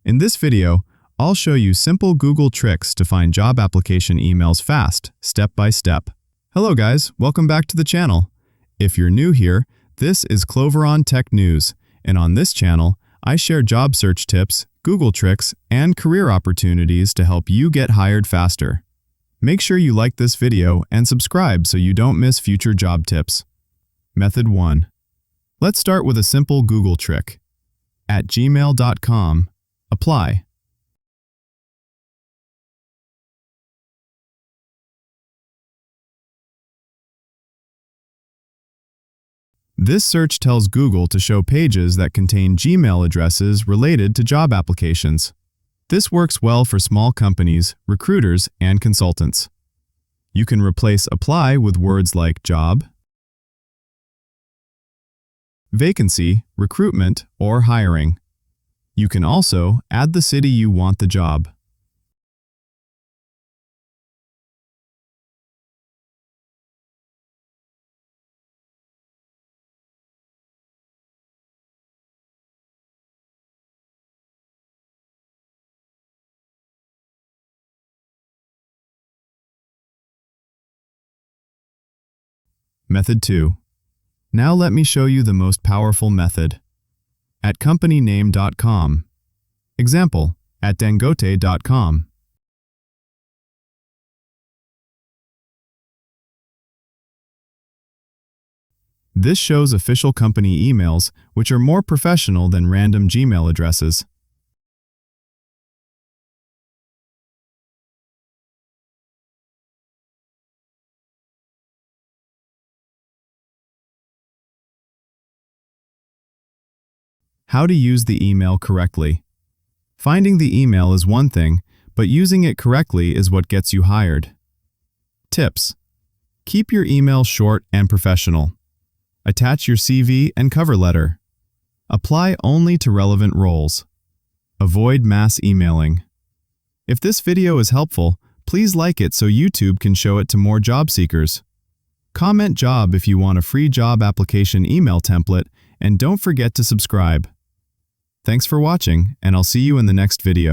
In this video, I'll show you simple Google tricks to find job application emails fast, step by step. Hello guys, welcome back to the channel. If you're new here, this is Cloveron Tech News, and on this channel, I share job search tips, Google tricks, and career opportunities to help you get hired faster. Make sure you like this video and subscribe so you don't miss future job tips. Method 1. Let's start with a simple Google trick. At gmail.com, apply. This search tells Google to show pages that contain Gmail addresses related to job applications. This works well for small companies, recruiters, and consultants. You can replace apply with words like job, vacancy, recruitment, or hiring. You can also add the city you want the job. Method 2. Now let me show you the most powerful method. At companyname.com. Example, at dangote.com. This shows official company emails, which are more professional than random Gmail addresses. How to use the email correctly. Finding the email is one thing, but using it correctly is what gets you hired. Tips. Keep your email short and professional. Attach your CV and cover letter. Apply only to relevant roles. Avoid mass emailing. If this video is helpful, please like it so YouTube can show it to more job seekers. Comment job if you want a free job application email template, and don't forget to subscribe. Thanks for watching, and I'll see you in the next video.